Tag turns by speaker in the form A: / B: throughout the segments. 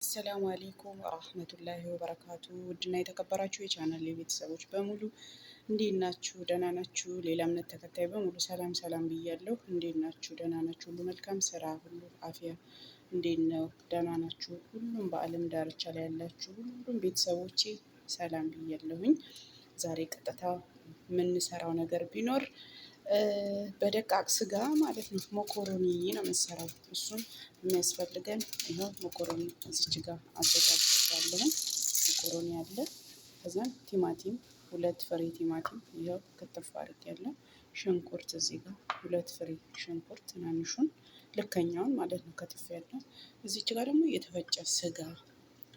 A: አሰላሙ አሌይኩም ወራህመቱላሂ ወበረካቱ። ውድና የተከበራችሁ የቻናል ቤተሰቦች በሙሉ እንዴት ናችሁ? ደህና ናችሁ? ሌላ እምነት ተከታይ በሙሉ ሰላም ሰላም ብያለሁ። እንዴት ናችሁ? ደህና ናችሁ? ሁሉ መልካም ስራ ሁሉ አፊያ እንዴት ነው? ደህና ናችሁ? ሁሉም በአለም ዳርቻ ላይ ያላችሁ ሁሉም ቤተሰቦቼ ሰላም ብያለሁኝ። ዛሬ ቀጥታ የምንሰራው ነገር ቢኖር በደቃቅ ስጋ ማለት ነው ሞኮሮኒ ነው የምንሰራው። እሱም የሚያስፈልገን ይኸው ሞኮሮኒ እዚች ጋር አዘጋጅቻለሁ። ሞኮሮኒ አለ። ከዛም ቲማቲም 2 ፍሬ ቲማቲም ይኸው ክትፍ አድርጌያለሁ። ሽንኩርት እዚህ ጋር 2 ፍሬ ሽንኩርት ትናንሹን ልከኛውን ማለት ነው ከትፌያለሁ። እዚች ጋር ደግሞ የተፈጨ ስጋ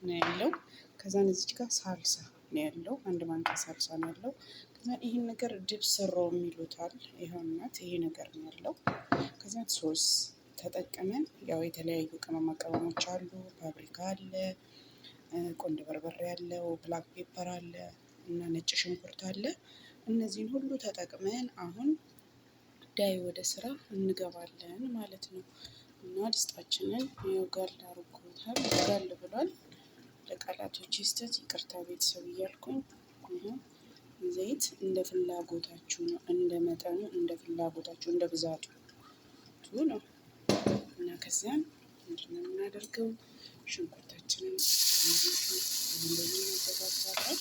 A: ነው ያለው። ከዛን እዚች ጋር ሳልሳ ነው ያለው። 1 ማንኪያ ሳልሳ ነው ያለው። ከዛ ይሄን ነገር ድብስ ሮ የሚሉታል። ይኸውናት ይሄ ነገር ነው ያለው። ከዛ ሶስ ተጠቅመን ያው የተለያዩ ቅመማ ቅመሞች አሉ። ፓፕሪካ አለ፣ ቆንጆ በርበሬ አለ፣ ብላክ ፔፐር አለ እና ነጭ ሽንኩርት አለ። እነዚህን ሁሉ ተጠቅመን አሁን ዳይ ወደ ስራ እንገባለን ማለት ነው። እና ድስጣችንን ጋል አድርጎታል። ጋል ብሏል። ለቃላቶች ስህተት ይቅርታ ቤተሰብ እያልኩኝ ዘይት እንደ ፍላጎታችሁ ነው፣ እንደ መጠኑ፣ እንደ ፍላጎታችሁ፣ እንደ ብዛቱ ነው። እና ከዚያም ምንድነው የምናደርገው? ሽንኩርታችንን እንደዚህ እናዘጋጃለን።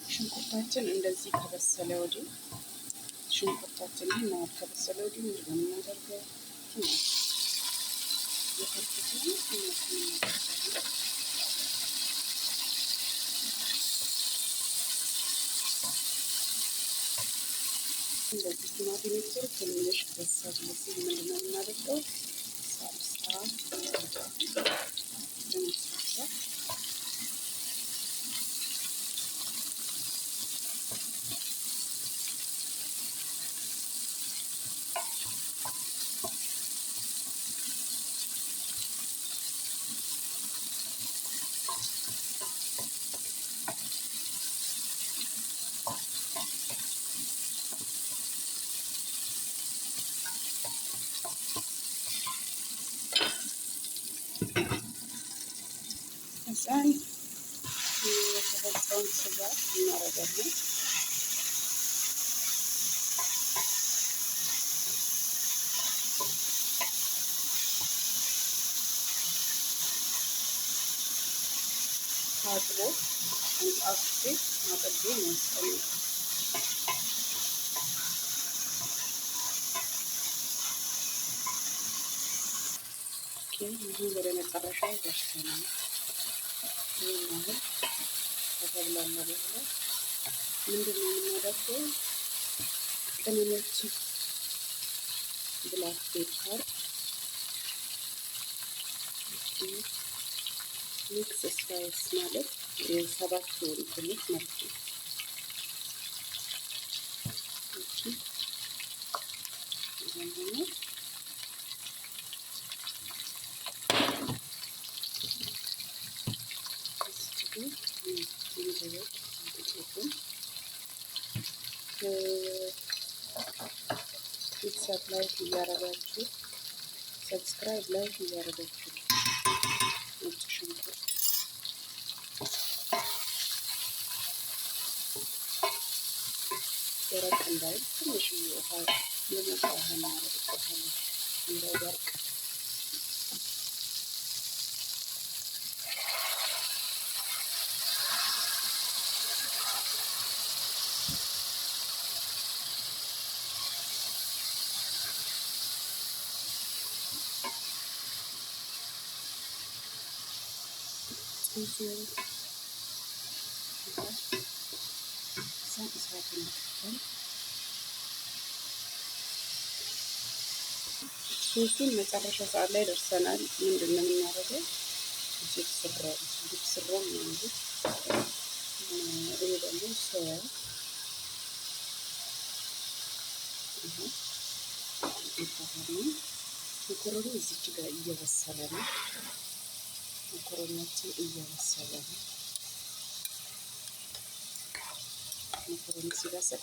A: ሽንኩርታችን እንደዚህ ከበሰለ ወዲህ ሽንኩርታችንን ማለት ከበሰለ ወዲህ ምንድን ነው የምናደርገው? እንደዚህ ቲማቲም ሚክስር ትንሽ በሰል ሲል ምንድን ነው የምናደርገው? ሳልሳ ከዛን የተፈጨውን ስጋ እናደርጋለን። ታጥቦ አንጣፍቼ አጥቤ ነው ያስቀመጥኩት። ይህ ወደ መጨረሻው ደርሰናል። ይህን አሁን ከተብላላ በኋላ ምንድን ነው የምናደርገው? ቅመሞችን ብላክ ፔፐር፣ ሚክስ ስፓይስ ማለት የ7 እንትኖች ማለት ነው። ቤተሰብ ላይክ እያረጋችሁ ሰብስክራይብ ላይክ እያረጋችሁ ነጭ ሽንኩርት ደረቅ እንዳይል ትንሽ ውሃ የሞቀ ውሃ እናደርግበታለን እንዳይደርቅ። ሶሱን መጨረሻ ሰዓት ላይ ደርሰናል። ምንድን ነው የምናደርገው? ስሮ ማለት ይሄ ደግሞ ሶያ ይባላል። መኮረኒ እዚች ጋር እየበሰለ ነው። መኮረኒያችን እየበሰለ ነው። መኮረኒ ሲበስል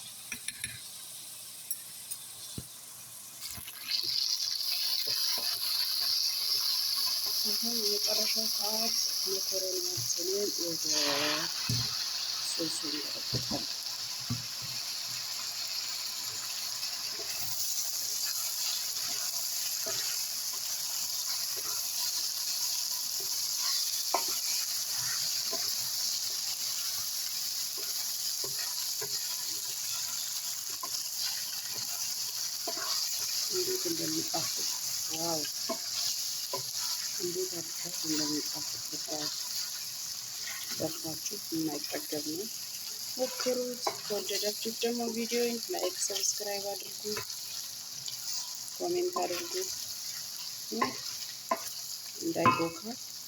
A: አሁን የመጨረሻው ሰዓት መኮረኒያችንን ወደ ሶሱ እንገለብጣለን። እንዴት እንደሚጣፍጥ ዋው! እንዴት አድርጋት እንደሚጣፍጥ ብታዩ ሰርታችሁ የማይጠገብ ነው። ሞክሩት። ከወደዳችሁት ደግሞ ቪዲዮን ላይክ፣ ሰብስክራይብ አድርጉ፣ ኮሜንት አድርጉ። እንዳይቦካ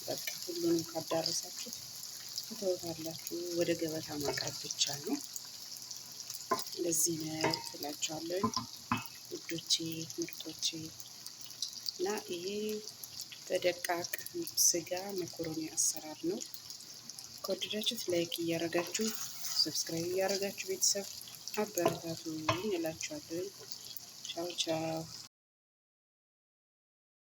A: በቃ ሁሉንም ካዳረሳችሁት ትተውታላችሁ። ወደ ገበታ ማቅረብ ብቻ ነው። እንደዚህ ነው ትላችኋለሁ ውዶቼ ምርጦቼ። እና ይሄ በደቃቅ ስጋ መኮረኒ አሰራር ነው። ከወደዳችሁት ላይክ እያረጋችሁ ሰብስክራይብ እያረጋችሁ ቤተሰብ አበረታቱ እላችኋለሁ። ቻው ቻው።